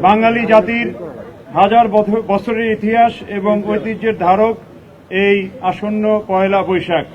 বাঙালি জাতির হাজার বছরের ইতিহাস এবং ঐতিহ্যের ধারক এই আসন্ন পয়লা বৈশাখ।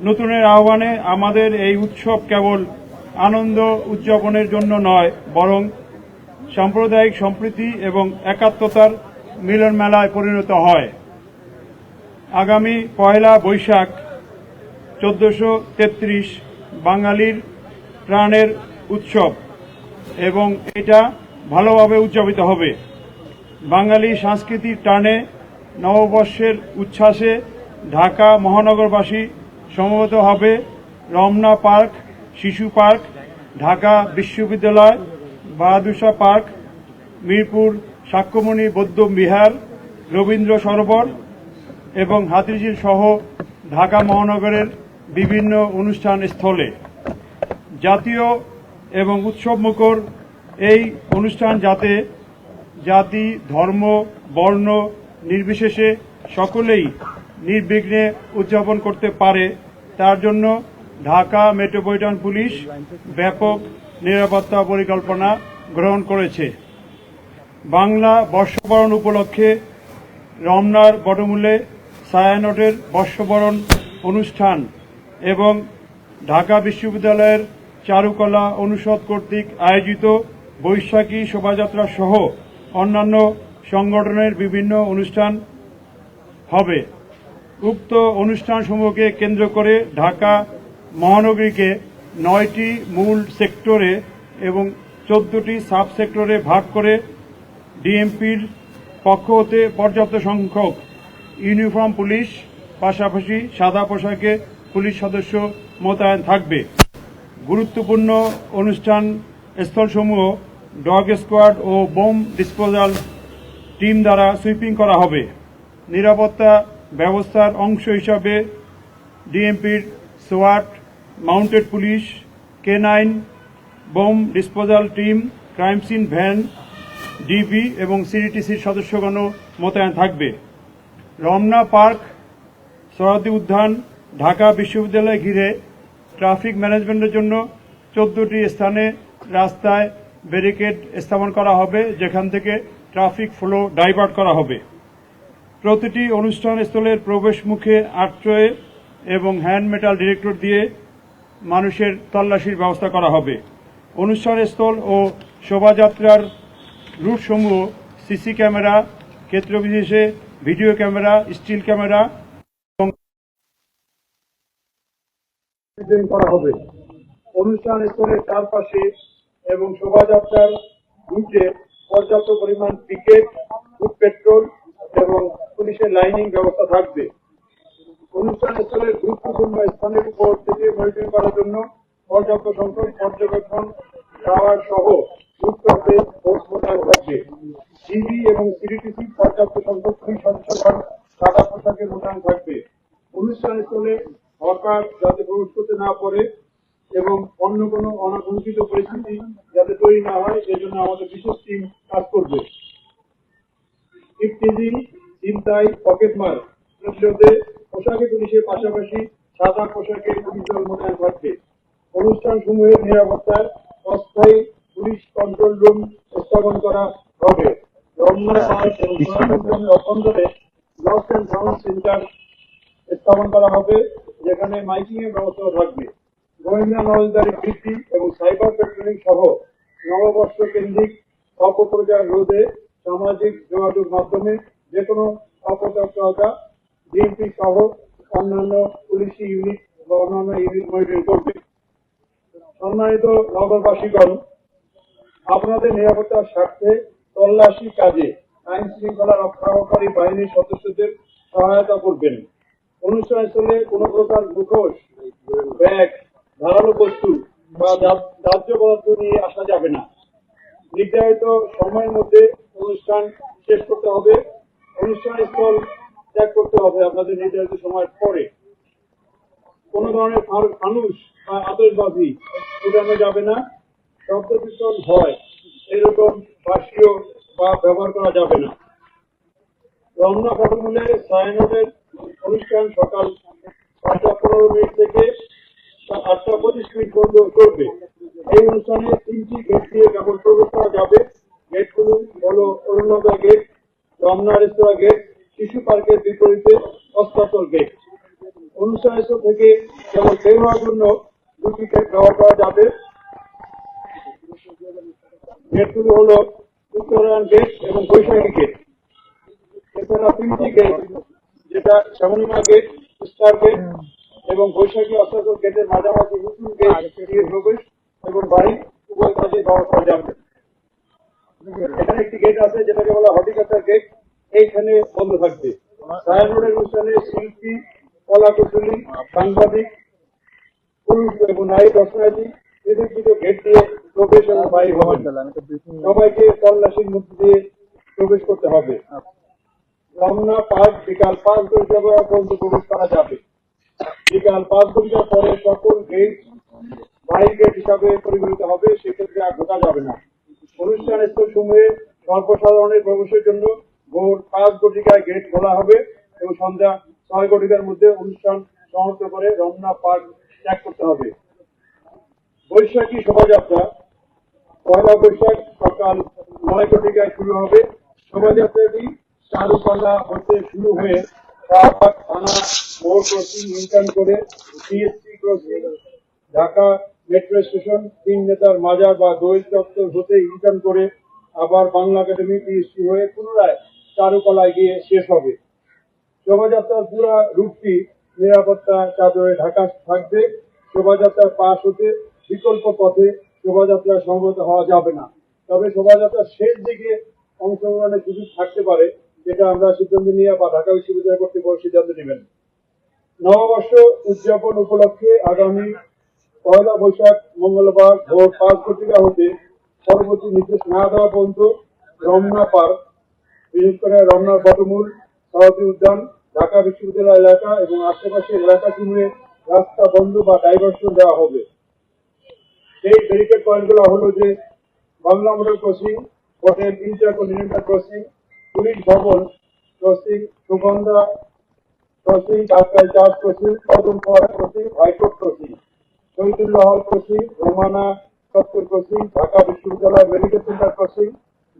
নতুনের আহ্বানে আমাদের এই উৎসব কেবল আনন্দ উদযাপনের জন্য নয়, বরং সাম্প্রদায়িক সম্প্রীতি এবং একাত্মতার মিলন মেলায় পরিণত হয়। আগামী পয়লা বৈশাখ 1433 বাঙালির প্রাণের উৎসব এবং এটা ভালোভাবে উদযাপিত হবে। বাঙালি সংস্কৃতির টানে নববর্ষের উচ্ছ্বাসে ঢাকা মহানগরবাসী সমবেত হবে রমনা পার্ক, শিশু পার্ক, ঢাকা বিশ্ববিদ্যালয়, বাহাদুর শাহ পার্ক, মিরপুর সাক্ষ্যমণি বৌদ্ধ বিহার, রবীন্দ্র সরোবর এবং হাতিরঝিল সহ ঢাকা মহানগরের বিভিন্ন অনুষ্ঠান স্থলে। জাতীয় এবং উৎসবমুখর এই অনুষ্ঠান যাতে জাতি, ধর্ম, বর্ণ নির্বিশেষে সকলেই নির্বিঘ্নে উদযাপন করতে পারে, তার জন্য ঢাকা মেট্রোপলিটন পুলিশ ব্যাপক নিরাপত্তা পরিকল্পনা গ্রহণ করেছে। বাংলা বর্ষবরণ উপলক্ষে রমনার বটমূলে ছায়ানটের বর্ষবরণ অনুষ্ঠান এবং ঢাকা বিশ্ববিদ্যালয়ের চারুকলা অনুষদ কর্তৃক আয়োজিত বৈশাখী শোভাযাত্রা সহ অন্যান্য সংগঠনের বিভিন্ন অনুষ্ঠান হবে। উক্ত অনুষ্ঠানসমূহকে কেন্দ্র করে ঢাকা মহানগরীকে 9টি মূল সেক্টরে এবং 14টি সাব সেক্টরে ভাগ করে ডিএমপির পক্ষ হতে পর্যাপ্ত সংখ্যক ইউনিফর্ম পুলিশ, পাশাপাশি সাদা পোশাকে পুলিশ সদস্য মোতায়েন থাকবে। গুরুত্বপূর্ণ অনুষ্ঠান স্থলসমূহ ডগ স্কোয়াড ও বোম ডিসপোজাল টিম দ্বারা সুইপিং করা হবে। নিরাপত্তা ব্যবস্থার অংশ হিসাবে ডিএমপির সোয়াট, mounted police, K9, bomb disposal team, crime scene van, DB এবং সিডিটিসির সদস্যগণও মোতায়েন থাকবে। রমনা পার্ক, সরোয়ার্দী উদ্যান, ঢাকা বিশ্ববিদ্যালয় ঘিরে ট্রাফিক ম্যানেজমেন্টের জন্য 14টি স্থানে রাস্তায় ব্যারিকেড স্থাপন করা হবে, যেখান থেকে ট্রাফিক ফ্লো ডাইভার্ট করা হবে। প্রতিটি অনুষ্ঠান স্থলের প্রবেশ মুখে আর্চওয়ে এবং হ্যান্ড মেটাল ডিটেক্টর দিয়ে মানুষের তল্লাশির ব্যবস্থা করা হবে। অনুষ্ঠান স্থল ও শোভাযাত্রার রুটসমূহ সিসি ক্যামেরা, ক্ষেত্রবিশেষে ভিডিও ক্যামেরা, স্টিল ক্যামেরা করা হবে। অনুষ্ঠান স্থলের চারপাশে এবং শোভাযাত্রার রুটে পর্যাপ্ত পরিমাণ পিকেট, ফুড পেট্রোল এবং পুলিশের লাইনিং ব্যবস্থা থাকবে। অনুষ্ঠান স্থলের গুরুত্বপূর্ণ স্থানের উপর থেকে মনিটরিং করার জন্য পর্যাপ্ত সংখ্যক পর্যবেক্ষণ টাওয়ার সহ উত্তরে ফোর্স মোতায়েন থাকবে। ডিবি এবং সিডিটিসি পর্যাপ্ত সংখ্যক পুলিশ সদস্যগণ সাদা পোশাকে মোতায়েন থাকবে। অনুষ্ঠান স্থলে হকার যাতে প্রবেশ করতে না পারে এবং অন্য কোনো অনাকাঙ্ক্ষিত পরিস্থিতি যাতে তৈরি না হয়, এজন্য আমাদের বিশেষ টিম কাজ করবে। ইফটিজিং, ছিনতাই, পকেটমার প্রতিরোধে পোশাকে পুলিশের পাশাপাশি সাদা পোশাকে পুলিশ দল মোতায়েন থাকবে। অনুষ্ঠান সমূহের নিরাপত্তায় অস্থায়ী পুলিশ কন্ট্রোল রুম স্থাপন করা হবে। রমনা পার্ক এবং অভ্যন্তরে লস্ট অ্যান্ড ফাউন্ড সেন্টার স্থাপন করা হবে, যেখানে মাইকিং এর ব্যবস্থা থাকবে। গোয়েন্দা নজরদারি বৃদ্ধি এবং সাইবার পেট্রোলিং সহ নববর্ষ কেন্দ্রিক অপপ্রচার রোধে সামাজিক যোগাযোগ মাধ্যমে যে কোনো অপতৎপরতা ডিএমপি সহ অন্যান্য পুলিশি ইউনিট বা অন্যান্য ইউনিট মনিটরিং করবে। সম্মানিত নগরবাসীগণ, আপনাদের নিরাপত্তার স্বার্থে তল্লাশি কাজে আইন শৃঙ্খলা রক্ষাকারী বাহিনীর সদস্যদের সহায়তা করবেন। অনুষ্ঠান স্থলে কোন প্রকার মুখোশ, ব্যাগ, ধারালো বস্তু বা দাহ্য পদার্থ নিয়ে আসা যাবে না। নির্ধারিত সময়ের মধ্যে অনুষ্ঠান শেষ করতে হবে। অনুষ্ঠান স্থল ত্যাগ করতে হবে আপনাদের নির্ধারিত সময়ের পরে। কোন ধরনের ফানুস বা আতশবাজি উঠানো যাবে না। শব্দ কীর্তন হয় এরকম বাষ্পীয় বা ব্যবহার করা যাবে না। রমনা বটমূলে ছায়ানটের অনুষ্ঠান সকাল 5:15 থেকে 8:25 পর্যন্ত চলবে। এই অনুষ্ঠানে 3টি গেট দিয়ে কেবল প্রবেশ করা যাবে। গেটগুলো হলো অরুণোদয় গেট, রমনা রেস্তোরাঁ গেট, শিশু পার্কের বিপরীতে অস্তাচল গেট। অনুষ্ঠানস্থল থেকে কেবল বের হওয়ার জন্য দুটি গেট ব্যবহার করা যাবে। গেটগুলো হলো উত্তরায়ণ গেট এবং বৈশাখী গেট। এছাড়া তিনটি গেট, যেটা শ্যামলীমা গেট, স্টার গেট এবং বৈশাখী অস্তাচল গেটের মাঝামাঝি নতুন গেট দিয়ে প্রবেশ এবং বাড়ি উভয় কাজে ব্যবহার করা যাবে। এখানে একটি গেট আছে যেটাকে বলা হর্টিকালচার গেট, এইখানে বন্ধ থাকবে। সায়ন রোডের অনুষ্ঠানে শিল্পী, কলাকুশলী, সাংবাদিক, পুরুষ এবং নারী দর্শনার্থী নির্দিষ্ট গেট দিয়ে প্রবেশ এবং বাইরে হবেন। সবাইকে তল্লাশির মধ্যে দিয়ে প্রবেশ করতে হবে। রমনা পার্ক বিকাল 5 ঘটিকা পর্যন্ত প্রবেশ করা যাবে। বিকাল 5 ঘটিকার পরে সকল গেট বাইর গেট হিসাবে পরিগণিত হবে, সেক্ষেত্রে আর ঢোকা যাবে না। অনুষ্ঠান স্থল সমূহে সর্বসাধারণের প্রবেশের জন্য ভোর 5 ঘটিকায় গেট খোলা হবে এবং সন্ধ্যা 6 ঘটিকার মধ্যে অনুষ্ঠান সমাপ্ত করে রমনা পার্ক ত্যাগ করতে হবে। বৈশাখী শোভাযাত্রা পয়লা বৈশাখ সকাল 9 ঘটিকায় শুরু হবে। শোভাযাত্রাটি চারুকলা হতে শুরু হয়ে শাহবাগ থানা মোড় ক্রসিং ইন্টার্ন করে CSC crossing, Dhaka metro station, তিন নেতার মাজার বা দোয়েল চত্বর হতে ইন্টার্ন করে আবার বাংলা একাডেমি পিএসসি হয়ে পুনরায় চারুকলায় গিয়ে শেষ হবে। শোভাযাত্রার পুরা রুটটি নিরাপত্তা চাদরে ঢাকা থাকবে। শোভাযাত্রার পাশ হতে বিকল্প পথে শোভাযাত্রা সমবেত হওয়া যাবে না, তবে শোভাযাত্রার শেষ দিকে অংশগ্রহণের সুযোগ থাকতে পারে, যেটা আমরা সিদ্ধান্ত নিয়ে বা ঢাকা বিশ্ববিদ্যালয় কর্তৃপক্ষ সিদ্ধান্ত নেবেন। নববর্ষ উদযাপন উপলক্ষে আগামী পয়লা বৈশাখ মঙ্গলবার ভোর 5 ঘটিকা হতে পরবর্তী নির্দেশ না দেওয়া পর্যন্ত রমনা পার্ক, বিশেষ করে রমনার বটমূল, সরস্বতী উদ্যান, ঢাকা বিশ্ববিদ্যালয় এলাকা এবং আশেপাশের এলাকাসমূহে রাস্তা বন্ধ বা ডাইভার্সন দেওয়া হবে। সেই ব্যারিকেড পয়েন্টগুলো হলো যে Bangla motor crossing, hotel intercontinental crossing, police ভবন ক্রসিং, সুগন্ধা ক্রসিং, ঢাকাই চার্চ ক্রসিং, কদম পাড়া ক্রসিং, হাইকোর্ট ক্রসিং, শহীদুল্লাহ হল ক্রসিং, রোমানা চত্বর ক্রসিং, ঢাকা বিশ্ববিদ্যালয় মেডিকেল সেন্টার ক্রসিং,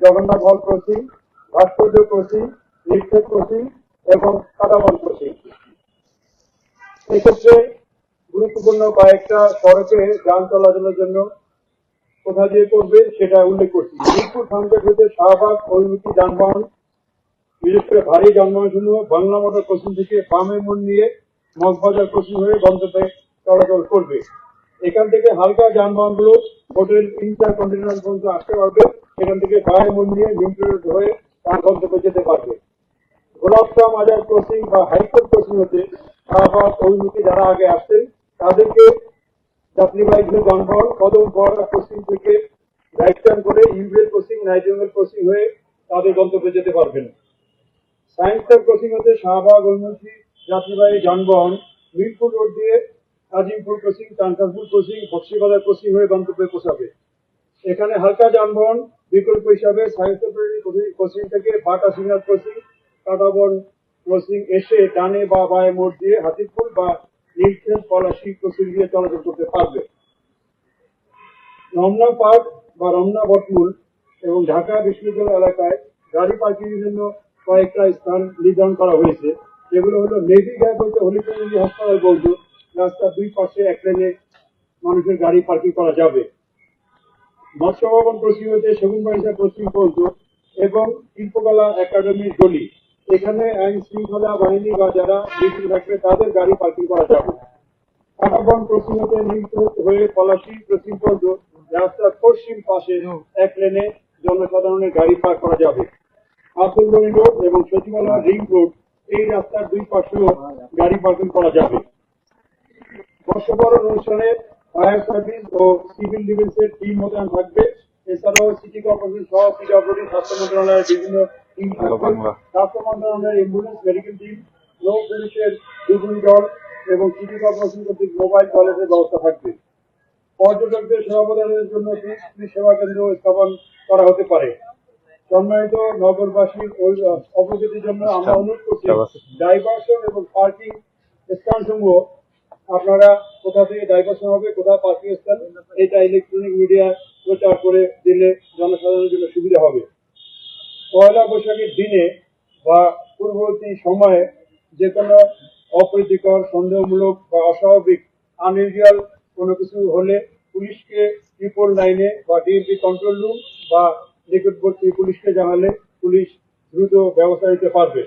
জগন্নাথ হল ক্রসিং, ভাস্কর্য ক্রসিং, রিক্সা ক্রসিং এবং কাটাবন ক্রসিং। এক্ষেত্রে গুরুত্বপূর্ণ কয়েকটা সড়কে যান চলাচলের জন্য কোথা দিয়ে করবে সেটা উল্লেখ করছি। মিরপুর ফার্মগেট হতে শাহবাগ অভিমুখী যানবাহন, বিশেষ করে ভারী যানবাহন সমূহ বাংলা মোটর ক্রসিং থেকে বামে মোড় নিয়ে মগবাজার ক্রসিং হয়ে গন্তব্যে চলাচল করবে। এখান থেকে হালকা যানবাহনগুলো হোটেল ইন্টারকন্টিনেন্টাল পর্যন্ত আসতে পারবে, সেখান থেকে বামে মোড় নিয়ে মিন্টু রোড হয়ে তার গন্তব্যে যেতে পারবে। গোলাপশাহ মাজার ক্রসিং বা হাইকোর্ট ক্রসিং হতে শাহবাগ অভিমুখী যারা আগে আসছেন তাদেরকে যাত্রীবাহী যানবাহন কদম পাড়া ক্রসিং থেকে রাইট টার্ন করে ইউবিএল ক্রসিং, নাইটিঙ্গেল ক্রসিং হয়ে তাদের গন্তব্যে যেতে পারবেন। সায়েন্স ক্লাব ক্রসিং হতে শাহবাগ অভিমুখী যাত্রীবাহী যানবাহন মিরপুর রোড দিয়ে Azimpur crossing, Chankharpur crossing, Bakshibazar crossing হয়ে গন্তব্যে পৌঁছাবে। এখানে হালকা যানবাহন বিকল্প হিসাবে সায়েন্স ক্রসিং থেকে বাটা সিগন্যাল ক্রসিং, কাটাবন ক্রসিং এসে ডানে বা বায়ে মোড় দিয়ে হাতিপুর বা নীলক্ষেত পলাশী ক্রসিং দিয়ে চলাচল করতে পারবে। রমনা পার্ক বা রমনা বটমূল এবং ঢাকা বিশ্ববিদ্যালয় এলাকায় গাড়ি পার্কিং এর জন্য কয়েকটা স্থান নির্ধারণ করা হয়েছে, যেগুলো হলো নেভি ঘাট হতে হলিচন্দ্র হাসপাতাল পর্যন্ত রাস্তার দুই পাশে এক লেনে মানুষের গাড়ি পার্কিং করা যাবে। মৎস্য ভবন ক্রসিং হতে সেগুনবাড়িয়া ক্রসিং পর্যন্ত এবং শিল্পকলা একাডেমির গলি, এখানে আইন শৃঙ্খলা বাহিনী বা যারা ডিউটি থাকবে তাদের গাড়ি পার্কিং করা যাবে। কাটাবন ক্রসিং হতে নীলক্ষেত হয়ে পলাশী ক্রসিং পর্যন্ত রাস্তার পশ্চিম পাশে এক লেনে জনসাধারণের গাড়ি পার্ক করা যাবে। আসলগড়ি রোড এবং সচিবালয় রিং রোড, এই রাস্তার দুই পাশেও গাড়ি পার্কিং করা যাবে। বর্ষবরণ অনুষ্ঠানে ফায়ার সার্ভিস ও সিভিল ডিফেন্সের টিম মোতায়েন থাকবে। এছাড়াও সিটি কর্পোরেশন সহ পিডব্লিউডি, স্বাস্থ্য মন্ত্রণালয়ের বিভিন্ন টিম থাকবে। স্বাস্থ্য মন্ত্রণালয়ের অ্যাম্বুলেন্স, মেডিকেল টিম, লো পুলিশের দুগুণ দল এবং সিটি কর্পোরেশন কর্তৃক মোবাইল টয়লেটের ব্যবস্থা থাকবে। পর্যটকদের সেবা প্রদানের জন্য পুলিশ সেবা কেন্দ্র স্থাপন করা হতে পারে। সম্মানিত নগরবাসীর অবগতির জন্য আমরা অনুরোধ করছি, ডাইভার্সন এবং পার্কিং স্থান সমূহ আপনারা কোথা থেকে ডাইভার্সন হবে, কোথায় পার্কিং স্থান, এটা ইলেকট্রনিক মিডিয়া প্রচার করে দিলে জনসাধারণের জন্য সুবিধা হবে। পয়লা বৈশাখের দিনে বা পূর্ববর্তী সময়ে যে কোনো অপ্রীতিকর, সন্দেহমূলক বা অস্বাভাবিক আনইউজুয়াল কোনো কিছু হলে পুলিশকে 999 বা ডিএমপি কন্ট্রোল রুম বা নিকটবর্তী পুলিশকে জানালে পুলিশ দ্রুত ব্যবস্থা নিতে পারবে।